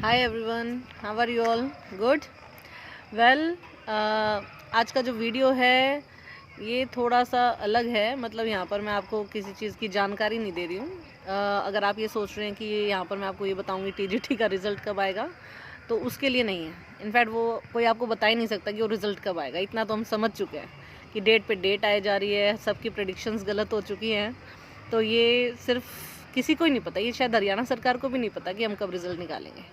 Hi everyone, how are you all? Good. Well, आज का जो वीडियो है ये थोड़ा सा अलग है। मतलब यहाँ पर मैं आपको किसी चीज़ की जानकारी नहीं दे रही हूँ। अगर आप ये सोच रहे हैं कि यहाँ पर मैं आपको ये बताऊँगी टीजीटी का रिज़ल्ट कब आएगा, तो उसके लिए नहीं है। इनफैक्ट वो कोई आपको बता ही नहीं सकता कि वो रिज़ल्ट कब आएगा। इतना तो हम समझ चुके हैं कि डेट पे डेट आए जा रही है, सबकी प्रेडिक्शंस गलत हो चुकी हैं। तो ये सिर्फ किसी को ही नहीं पता, ये शायद हरियाणा सरकार को भी नहीं पता कि हम कब रिज़ल्ट निकालेंगे।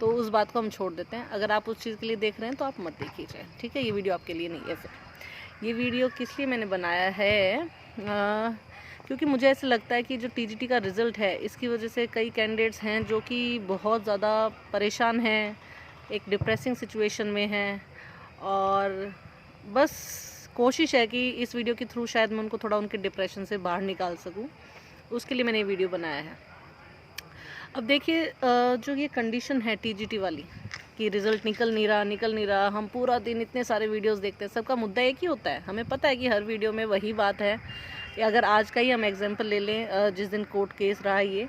तो उस बात को हम छोड़ देते हैं। अगर आप उस चीज़ के लिए देख रहे हैं तो आप मत देखिए, ठीक है? ये वीडियो आपके लिए नहीं है। फिर ये वीडियो किस लिए मैंने बनाया है, क्योंकि मुझे ऐसा लगता है कि जो टीजीटी का रिज़ल्ट है इसकी वजह से कई कैंडिडेट्स हैं जो कि बहुत ज़्यादा परेशान हैं, एक डिप्रेसिंग सिचुएशन में हैं। और बस कोशिश है कि इस वीडियो के थ्रू शायद मैं उनको थोड़ा उनके डिप्रेशन से बाहर निकाल सकूं। उसके लिए मैंने ये वीडियो बनाया है। अब देखिए, जो ये कंडीशन है टीजीटी वाली कि रिज़ल्ट निकल नहीं रहा, हम पूरा दिन इतने सारे वीडियोस देखते हैं, सबका मुद्दा एक ही होता है। हमें पता है कि हर वीडियो में वही बात है। अगर आज का ही हम एग्जांपल ले लें, जिस दिन कोर्ट केस रहा ये,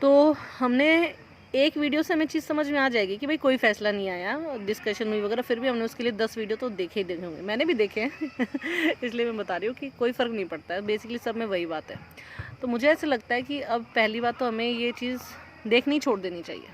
तो हमने एक वीडियो से हमें चीज़ समझ में आ जाएगी कि भाई कोई फैसला नहीं आया, डिस्कशन हुई वगैरह, फिर भी हमने उसके लिए 10 वीडियो तो देखे ही देखे होंगे। मैंने भी देखे हैं इसलिए मैं बता रही हूँ कि कोई फ़र्क नहीं पड़ता है, बेसिकली सब में वही बात है। तो मुझे ऐसा लगता है कि अब पहली बात तो हमें ये चीज़ देखनी छोड़ देनी चाहिए,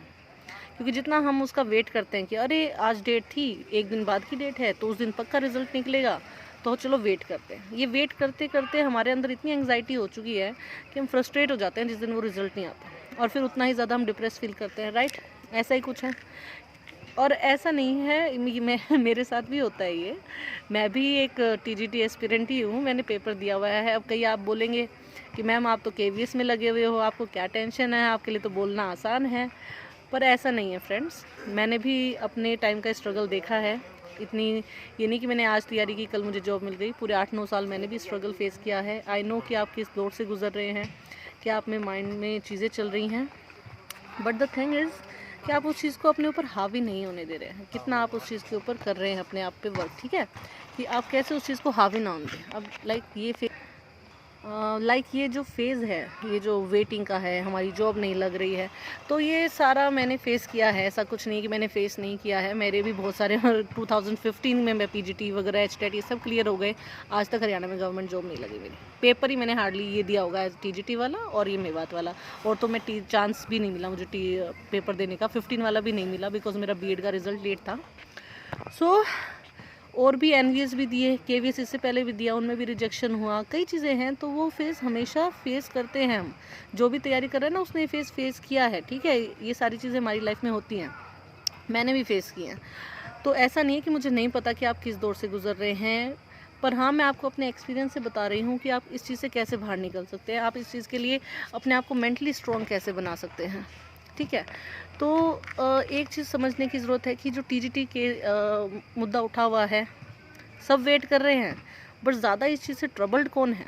क्योंकि जितना हम उसका वेट करते हैं कि अरे आज डेट थी, एक दिन बाद की डेट है तो उस दिन पक्का रिजल्ट निकलेगा, तो चलो वेट करते हैं। ये वेट करते करते हमारे अंदर इतनी एंग्जाइटी हो चुकी है कि हम फ्रस्ट्रेट हो जाते हैं जिस दिन वो रिजल्ट नहीं आता, और फिर उतना ही ज़्यादा हम डिप्रेस फील करते हैं। राइट, ऐसा ही कुछ है। और ऐसा नहीं है, मैं मेरे साथ भी होता है ये। मैं भी एक टीजीटी एस्पिरेंट ही हूँ, मैंने पेपर दिया हुआ है। अब कहीं आप बोलेंगे कि मैम आप तो केवीएस में लगे हुए हो, आपको क्या टेंशन है, आपके लिए तो बोलना आसान है। पर ऐसा नहीं है फ्रेंड्स, मैंने भी अपने टाइम का स्ट्रगल देखा है। इतनी ये नहीं कि मैंने आज तैयारी की कल मुझे जॉब मिल गई। पूरे 8-9 साल मैंने भी स्ट्रगल फेस किया है। आई नो कि आप किस दौर से गुजर रहे हैं, क्या आप में माइंड में चीज़ें चल रही हैं। बट द थिंग इज़ कि आप उस चीज़ को अपने ऊपर हावी नहीं होने दे रहे हैं। कितना आप उस चीज़ के ऊपर कर रहे हैं अपने आप पे वर्क, ठीक है? कि आप कैसे उस चीज़ को हावी ना होने दें। अब ये जो फेज़ है, ये जो वेटिंग का है, हमारी जॉब नहीं लग रही है, तो ये सारा मैंने फ़ेस किया है। ऐसा कुछ नहीं कि मैंने फ़ेस नहीं किया है। मेरे भी बहुत सारे 2015 में मैं पीजीटी वगैरह, एचटेट, ये सब क्लियर हो गए। आज तक हरियाणा में गवर्नमेंट जॉब नहीं लगी मेरी। पेपर ही मैंने हार्डली ये दिया होगा, टीजीटी वाला और ये मेवात वाला। और तो मैं चांस भी नहीं मिला मुझे पेपर देने का। 15 वाला भी नहीं मिला बिकॉज मेरा बीएड का रिज़ल्ट लेट था। सो और भी एनवीएस भी दिए, केवीएस इससे पहले भी दिया, उनमें भी रिजेक्शन हुआ। कई चीज़ें हैं, तो वो फेस हमेशा फेस करते हैं हम। जो भी तैयारी कर रहे हैं ना, उसने फेस किया है, ठीक है? ये सारी चीज़ें हमारी लाइफ में होती हैं, मैंने भी फेस की हैं। तो ऐसा नहीं है कि मुझे नहीं पता कि आप किस दौर से गुजर रहे हैं, पर हाँ, मैं आपको अपने एक्सपीरियंस से बता रही हूँ कि आप इस चीज़ से कैसे बाहर निकल सकते हैं। आप इस चीज़ के लिए अपने आप को मेंटली स्ट्रॉन्ग कैसे बना सकते हैं, ठीक है? तो एक चीज़ समझने की ज़रूरत है कि जो टीजीटी के मुद्दा उठा हुआ है, सब वेट कर रहे हैं, बट ज़्यादा इस चीज़ से ट्रबल्ड कौन है?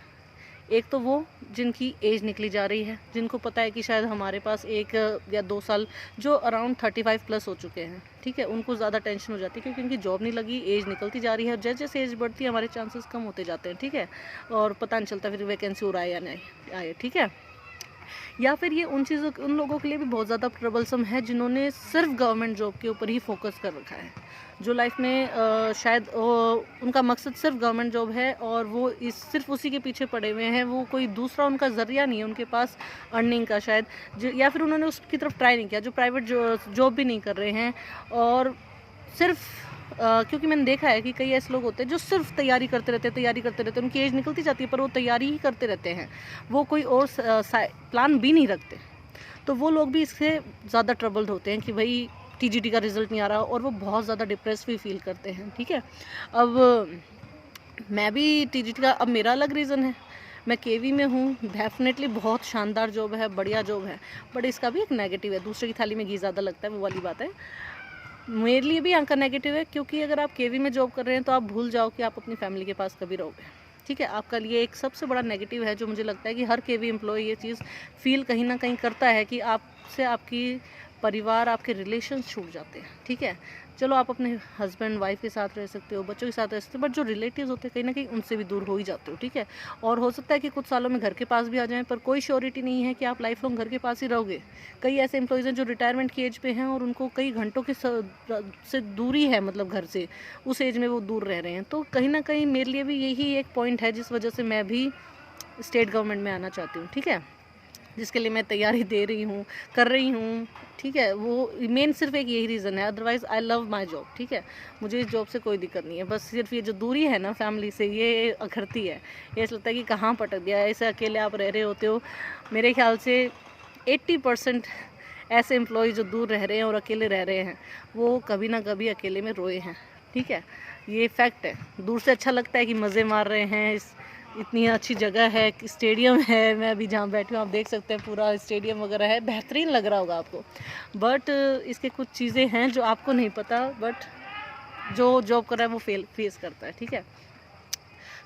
एक तो वो जिनकी एज निकली जा रही है, जिनको पता है कि शायद हमारे पास 1 या 2 साल, जो अराउंड 35 प्लस हो चुके हैं, ठीक है? उनको ज़्यादा टेंशन हो जाती है क्योंकि उनकी जॉब नहीं लगी, एज निकलती जा रही है। जैसे जैसे एज बढ़ती है हमारे चांसेस कम होते जाते हैं, ठीक है? और पता नहीं चलता फिर वैकेंसी और आए या नहीं आए, ठीक है? या फिर ये उन लोगों के लिए भी बहुत ज़्यादा ट्रबलसम है जिन्होंने सिर्फ गवर्नमेंट जॉब के ऊपर ही फोकस कर रखा है, जो लाइफ में शायद उनका मकसद सिर्फ गवर्नमेंट जॉब है और वो सिर्फ उसी के पीछे पड़े हुए हैं। वो कोई दूसरा उनका ज़रिया नहीं है उनके पास अर्निंग का शायद, या फिर उन्होंने उसकी तरफ ट्राई नहीं किया, जो प्राइवेट जॉब भी नहीं कर रहे हैं। और सिर्फ क्योंकि मैंने देखा है कि कई ऐसे लोग होते हैं जो सिर्फ तैयारी करते रहते हैं, उनकी एज निकलती जाती है पर वो तैयारी ही करते रहते हैं, वो कोई और प्लान भी नहीं रखते। तो वो लोग भी इससे ज़्यादा ट्रबल्ड होते हैं कि भाई टीजीटी का रिज़ल्ट नहीं आ रहा, और वो बहुत ज़्यादा डिप्रेस भी फील करते हैं, ठीक है? अब मैं भी टीजीटी का, अब मेरा अलग रीज़न है। मैं केवी में हूँ, डेफिनेटली बहुत शानदार जॉब है, बढ़िया जॉब है, बट इसका भी एक नेगेटिव है। दूसरे की थाली में घी ज़्यादा लगता है, वो वाली बात है। मेरे लिए भी यहाँ का नेगेटिव है, क्योंकि अगर आप केवी में जॉब कर रहे हैं तो आप भूल जाओ कि आप अपनी फैमिली के पास कभी रहोगे, ठीक है? आपका लिए एक सबसे बड़ा नेगेटिव है, जो मुझे लगता है कि हर केवी एम्प्लॉय ये चीज़ फील कहीं ना कहीं करता है कि आपसे आपकी परिवार, आपके रिलेशंस छूट जाते हैं, ठीक है। चलो आप अपने हस्बैंड वाइफ के साथ रह सकते हो, बच्चों के साथ रह सकते हो, बट जो रिलेटिव्स होते हैं कहीं ना कहीं उनसे भी दूर हो ही जाते हो, ठीक है। और हो सकता है कि कुछ सालों में घर के पास भी आ जाएं, पर कोई श्योरिटी नहीं है कि आप लाइफ लॉन्ग घर के पास ही रहोगे। कई ऐसे एम्प्लॉयज़ हैं जो रिटायरमेंट की एज पे हैं और उनको कई घंटों की से दूरी है, मतलब घर से, उस एज में वो दूर रह रहे हैं। तो कहीं ना कहीं मेरे लिए भी यही एक पॉइंट है जिस वजह से मैं भी स्टेट गवर्नमेंट में आना चाहती हूँ, ठीक है, जिसके लिए मैं तैयारी दे रही हूँ, कर रही हूँ, ठीक है। वो मेन सिर्फ एक यही रीज़न है, otherwise I love my job, ठीक है। मुझे इस जॉब से कोई दिक्कत नहीं है, बस सिर्फ ये जो दूरी है ना फैमिली से, ये अखरती है। ये ऐसा लगता है कि कहाँ पटक दिया, ऐसे अकेले आप रह रहे होते हो। मेरे ख्याल से 80% ऐसे एम्प्लॉय जो दूर रह रहे हैं और अकेले रह रहे हैं, वो कभी ना कभी अकेले में रोए हैं, ठीक है। ये फैक्ट है। दूर से अच्छा लगता है कि मज़े मार रहे हैं, इतनी अच्छी जगह है, स्टेडियम है, मैं अभी जहाँ बैठी हूँ आप देख सकते हैं, पूरा स्टेडियम वगैरह है, बेहतरीन लग रहा होगा आपको। बट इसके कुछ चीज़ें हैं जो आपको नहीं पता, बट जो जॉब कर रहा है वो फेस करता है, ठीक है।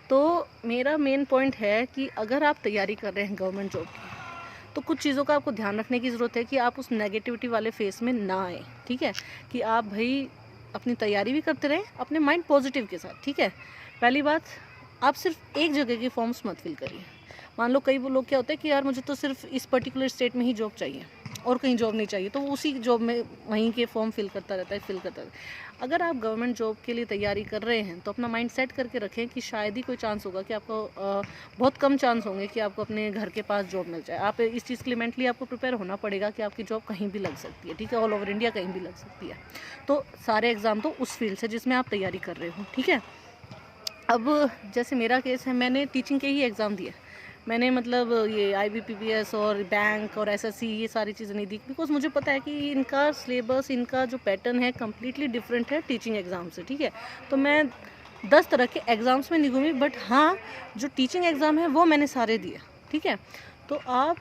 तो मेरा मेन पॉइंट है कि अगर आप तैयारी कर रहे हैं गवर्नमेंट जॉब की, तो कुछ चीज़ों का आपको ध्यान रखने की ज़रूरत है कि आप उस नेगेटिविटी वाले फेस में ना आए, ठीक है। कि आप भाई अपनी तैयारी भी करते रहें अपने माइंड पॉजिटिव के साथ, ठीक है। पहली बात, आप सिर्फ एक जगह के फॉर्म्स मत फिल करिए। मान लो कई वो लोग क्या होते हैं कि यार मुझे तो सिर्फ इस पर्टिकुलर स्टेट में ही जॉब चाहिए और कहीं जॉब नहीं चाहिए, तो वो उसी जॉब में वहीं के फॉर्म फिल करता रहता है। अगर आप गवर्नमेंट जॉब के लिए तैयारी कर रहे हैं तो अपना माइंड सेट करके रखें कि शायद ही कोई चांस होगा कि आपको बहुत कम चांस होंगे कि आपको अपने घर के पास जॉब मिल जाए। आप इस चीज़ के लिए मेंटली आपको प्रिपेयर होना पड़ेगा कि आपकी जॉब कहीं भी लग सकती है, ठीक है, ऑल ओवर इंडिया कहीं भी लग सकती है। तो सारे एग्ज़ाम तो उस फील्ड से जिसमें आप तैयारी कर रहे हो, ठीक है। अब जैसे मेरा केस है, मैंने टीचिंग के ही एग्ज़ाम दिए। मैंने मतलब ये IBPS और बैंक और SSC ये सारी चीज़ें नहीं दी, बिकॉज मुझे पता है कि इनका सिलेबस, इनका जो पैटर्न है कम्प्लीटली डिफरेंट है टीचिंग एग्ज़ाम से, ठीक है। तो मैं 10 तरह के एग्ज़ाम्स में नहीं घूमी, बट हाँ जो टीचिंग एग्ज़ाम है वो मैंने सारे दिए, ठीक है। तो आप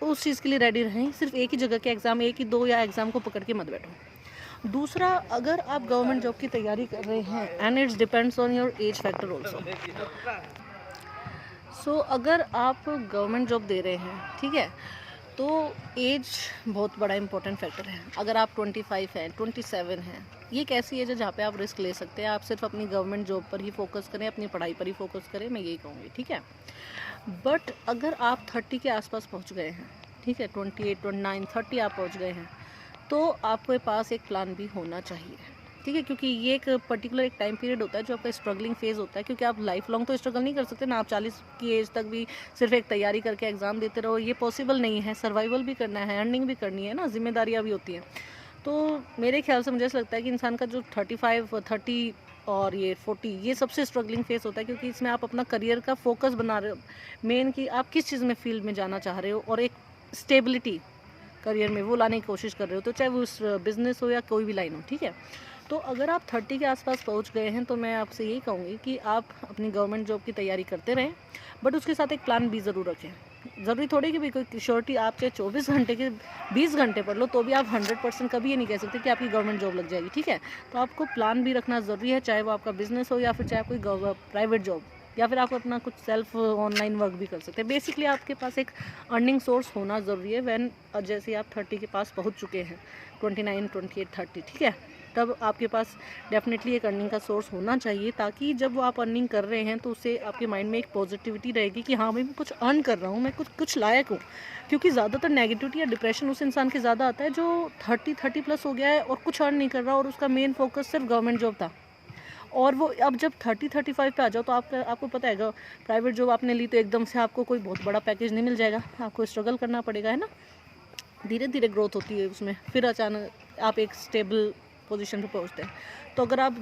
उस चीज़ के लिए रेडी रहें, सिर्फ एक ही जगह के एग्ज़ाम, एक ही 2 या एग्ज़ाम को पकड़ के मत बैठो। दूसरा, अगर आप गवर्नमेंट जॉब की तैयारी कर रहे हैं, and it's depends on your age factor also. So अगर आप गवर्नमेंट जॉब दे रहे हैं, ठीक है, तो एज बहुत बड़ा इंपॉर्टेंट फैक्टर है। अगर आप 25 हैं, 27 हैं, ये एक ऐसी एज है जहाँ पे आप रिस्क ले सकते हैं। आप सिर्फ अपनी गवर्नमेंट जॉब पर ही फोकस करें, अपनी पढ़ाई पर ही फोकस करें, मैं यही कहूँगी, ठीक है। बट अगर आप 30 के आसपास पहुँच गए हैं, ठीक है, 28, 29, 30 आप पहुँच गए हैं, तो आपके पास एक प्लान भी होना चाहिए, ठीक है। क्योंकि ये एक पर्टिकुलर एक टाइम पीरियड होता है जो आपका स्ट्रगलिंग फेज़ होता है, क्योंकि आप लाइफ लॉन्ग तो स्ट्रगल नहीं कर सकते ना। आप 40 की एज तक भी सिर्फ एक तैयारी करके एग्ज़ाम देते रहो, ये पॉसिबल नहीं है। सर्वाइवल भी करना है, अर्निंग भी करनी है ना, जिम्मेदारियाँ भी होती हैं। तो मेरे ख्याल से मुझे ऐसा लगता है कि इंसान का जो 35, 30 और ये 40, ये सबसे स्ट्रगलिंग फेस होता है, क्योंकि इसमें आप अपना करियर का फोकस बना रहे हो, मेन कि आप किस चीज़ में फील्ड में जाना चाह रहे हो, और एक स्टेबिलिटी करियर में वो लाने की कोशिश कर रहे हो, तो चाहे वो बिज़नेस हो या कोई भी लाइन हो, ठीक है। तो अगर आप 30 के आसपास पहुंच गए हैं, तो मैं आपसे यही कहूँगी कि आप अपनी गवर्नमेंट जॉब की तैयारी करते रहें, बट उसके साथ एक प्लान भी ज़रूर रखें। ज़रूरी थोड़ी कि भाई कोई श्योरिटी आप चाहे 24 घंटे के 20 घंटे पढ़ लो तो भी आप 100% कभी ये नहीं कह सकते कि आपकी गवर्नमेंट जॉब लग जाएगी, ठीक है। तो आपको प्लान भी रखना ज़रूरी है, चाहे वो आपका बिजनेस हो या फिर चाहे कोई प्राइवेट जॉब, या फिर आप अपना कुछ सेल्फ ऑनलाइन वर्क भी कर सकते हैं। बेसिकली आपके पास एक अर्निंग सोर्स होना ज़रूरी है व्हेन जैसे आप 30 के पास पहुंच चुके हैं, 29, 28, 30, ठीक है, तब आपके पास डेफिनेटली एक अर्निंग का सोर्स होना चाहिए, ताकि जब वो आप अर्निंग कर रहे हैं तो उससे आपके माइंड में एक पॉजिटिविटी रहेगी कि हाँ भाई मैं कुछ अर्न कर रहा हूँ, मैं कुछ लायक हूँ। क्योंकि ज़्यादातर नेगेटिविटी या डिप्रेशन उस इंसान के ज़्यादा आता है जो 30+ हो गया है और कुछ अर्न नहीं कर रहा, और उसका मेन फोकस सिर्फ गवर्नमेंट जॉब था। और वो अब जब 30-35 पे आ जाओ तो आपको पता है प्राइवेट जॉब आपने ली तो एकदम से आपको कोई बहुत बड़ा पैकेज नहीं मिल जाएगा, आपको स्ट्रगल करना पड़ेगा, है ना। धीरे धीरे ग्रोथ होती है उसमें, फिर अचानक आप एक स्टेबल पोजीशन पे पहुंचते हैं। तो अगर आप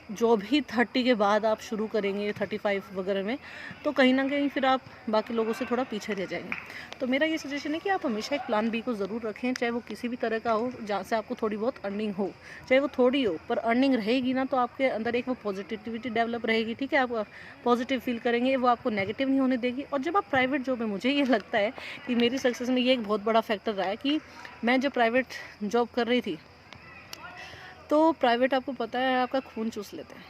जॉब ही 30 के बाद आप शुरू करेंगे 35 वगैरह में, तो कहीं ना कहीं फिर आप बाकी लोगों से थोड़ा पीछे रह जाएंगे। तो मेरा ये सजेशन है कि आप हमेशा एक प्लान बी को ज़रूर रखें, चाहे वो किसी भी तरह का हो, जहाँ से आपको थोड़ी बहुत अर्निंग हो, चाहे वो थोड़ी हो, पर अर्निंग रहेगी ना, तो आपके अंदर एक वो पॉजिटिविटी डेवलप रहेगी, ठीक है। आप पॉजिटिव फील करेंगे, वो आपको नेगेटिव नहीं होने देगी। और जब आप प्राइवेट जॉब में, मुझे ये लगता है कि मेरी सक्सेस में ये एक बहुत बड़ा फैक्टर रहा है कि मैं जब प्राइवेट जॉब कर रही थी, तो प्राइवेट आपको पता है आपका खून चूस लेते हैं,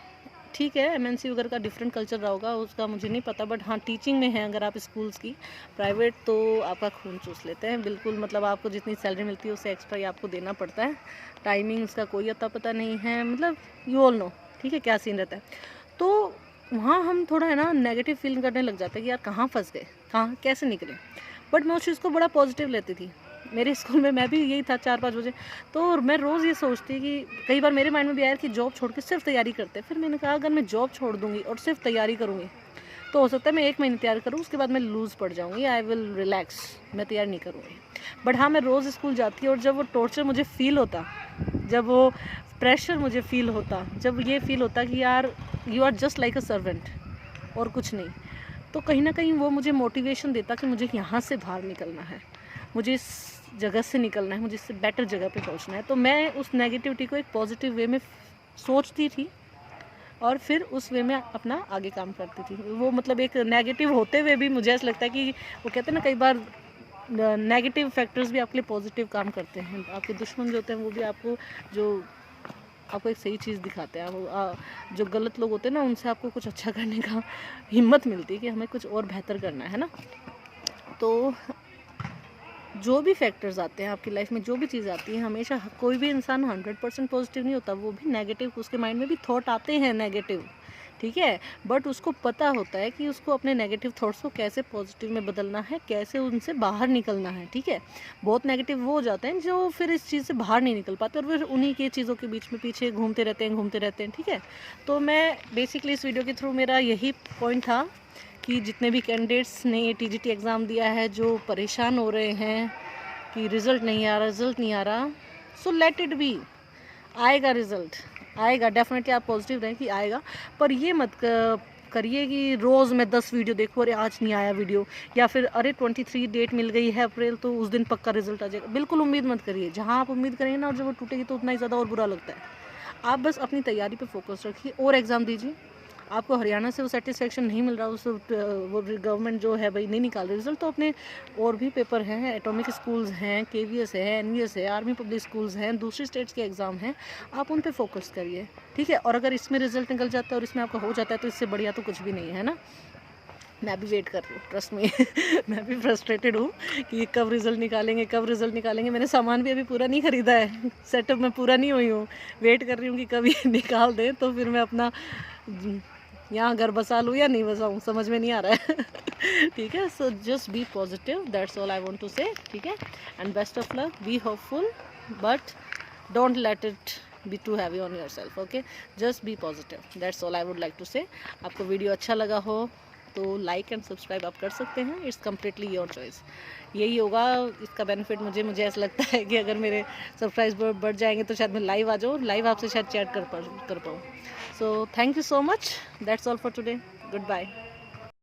ठीक है, एमएनसी वगैरह का डिफरेंट कल्चर रहा होगा, उसका मुझे नहीं पता, बट हाँ टीचिंग में है अगर आप स्कूल्स की प्राइवेट, तो आपका खून चूस लेते हैं बिल्कुल। मतलब आपको जितनी सैलरी मिलती है उससे एक्स्ट्रा ही आपको देना पड़ता है। टाइमिंग उसका कोई अता पता नहीं है, मतलब यू ऑल नो, ठीक है, क्या सीन रहता है। तो वहाँ हम थोड़ा है ना नेगेटिव फील करने लग जाते हैं कि यार कहाँ फंस गए, कहाँ कैसे निकले। बट मैं उस चीज़ को बड़ा पॉजिटिव लेती थी। मेरे स्कूल में मैं भी यही था 4-5 बजे, तो मैं रोज़ ये सोचती कि कई बार मेरे माइंड में भी आया कि जॉब छोड़ के सिर्फ तैयारी करते हैं। फिर मैंने कहा अगर मैं जॉब छोड़ दूँगी और सिर्फ तैयारी करूँगी तो हो सकता है मैं 1 महीने तैयारी करूँ, उसके बाद मैं लूज़ पड़ जाऊँगी, आई विल रिलैक्स, मैं तैयारी नहीं करूँगी। बट हाँ, मैं रोज़ स्कूल जाती और जब वो टॉर्चर मुझे फ़ील होता, जब वो प्रेशर मुझे फ़ील होता, जब ये फ़ील होता कि यार you are just like a servant और कुछ नहीं, तो कहीं ना कहीं वो मुझे मोटिवेशन देता कि मुझे यहाँ से बाहर निकलना है, मुझे इस जगह से निकलना है, मुझे इससे बेटर जगह पे पहुँचना है। तो मैं उस नेगेटिविटी को एक पॉजिटिव वे में सोचती थी और फिर उस वे में अपना आगे काम करती थी। वो मतलब एक नेगेटिव होते हुए भी मुझे ऐसा लगता है कि वो कहते हैं ना, कई बार नेगेटिव फैक्टर्स भी आपके लिए पॉजिटिव काम करते हैं। आपके दुश्मन जो होते हैं वो भी आपको एक सही चीज़ दिखाते हैं। जो गलत लोग होते हैं ना, उनसे आपको कुछ अच्छा करने का हिम्मत मिलती है कि हमें कुछ और बेहतर करना है ना। तो जो भी फैक्टर्स आते हैं आपकी लाइफ में, जो भी चीज़ आती है, हमेशा कोई भी इंसान 100% पॉजिटिव नहीं होता, वो भी नेगेटिव, उसके माइंड में भी थॉट आते हैं नेगेटिव, ठीक है। बट उसको पता होता है कि उसको अपने नेगेटिव थॉट्स को कैसे पॉजिटिव में बदलना है, कैसे उनसे बाहर निकलना है, ठीक है। बहुत नेगेटिव वो हो जाते हैं जो फिर इस चीज़ से बाहर नहीं निकल पाते और फिर उन्हीं की चीज़ों के बीच में पीछे घूमते रहते हैं, ठीक है। तो मैं बेसिकली इस वीडियो के थ्रू मेरा यही पॉइंट था कि जितने भी कैंडिडेट्स ने टीजीटी एग्ज़ाम दिया है, जो परेशान हो रहे हैं कि रिज़ल्ट नहीं आ रहा, सो लेट इट बी, आएगा रिज़ल्ट, आएगा डेफिनेटली। आप पॉजिटिव रहें कि आएगा, पर ये मत करिए कि रोज़ मैं 10 वीडियो देखूँ, अरे आज नहीं आया वीडियो, या फिर अरे 23 डेट मिल गई है अप्रैल, तो उस दिन पक्का रिजल्ट आ जाएगा। बिल्कुल उम्मीद मत करिए, जहाँ आप उम्मीद करेंगे ना और जब वो टूटेगी तो उतना ही ज़्यादा और बुरा लगता है। आप बस अपनी तैयारी पे फोकस रखिए और एग्ज़ाम दीजिए। आपको हरियाणा से वो सेटिस्फेक्शन नहीं मिल रहा, वो गवर्नमेंट जो है भाई नहीं निकाल रही रिजल्ट, तो अपने और भी पेपर हैं, एटॉमिक स्कूल्स हैं, केवीएस है, एनवीएस है, आर्मी पब्लिक स्कूल्स हैं, दूसरी स्टेट्स के एग्ज़ाम हैं, आप उन पे फोकस करिए, ठीक है। और अगर इसमें रिजल्ट निकल जाता है और इसमें आपका हो जाता है तो इससे बढ़िया तो कुछ भी नहीं है ना। मैं भी वेट कर रही हूँ, ट्रस्ट में मैं भी फ्रस्ट्रेटेड हूँ कि कब रिज़ल्ट निकालेंगे। मैंने सामान भी अभी पूरा नहीं ख़रीदा है, सेटअप में पूरा नहीं हुई हूँ, वेट कर रही हूँ कि कब ये निकाल दें तो फिर मैं अपना यहाँ घर बसा लूँ या नहीं बसाऊँ, समझ में नहीं आ रहा है ठीक है। So just be positive, that's all I want to say, ठीक है। And best of luck, be hopeful, but don't let it be too heavy on yourself, okay. Just be positive, that's all I would like to say. आपको video अच्छा लगा हो तो like and subscribe आप कर सकते हैं, it's completely your choice. यही होगा इसका बेनिफिट मुझे ऐसा लगता है कि अगर मेरे सब्सक्राइब बढ़ जाएंगे तो शायद मैं लाइव आ जाऊँ, लाइव आपसे शायद चैट कर पाऊँ। So thank you so much, that's all for today, good bye.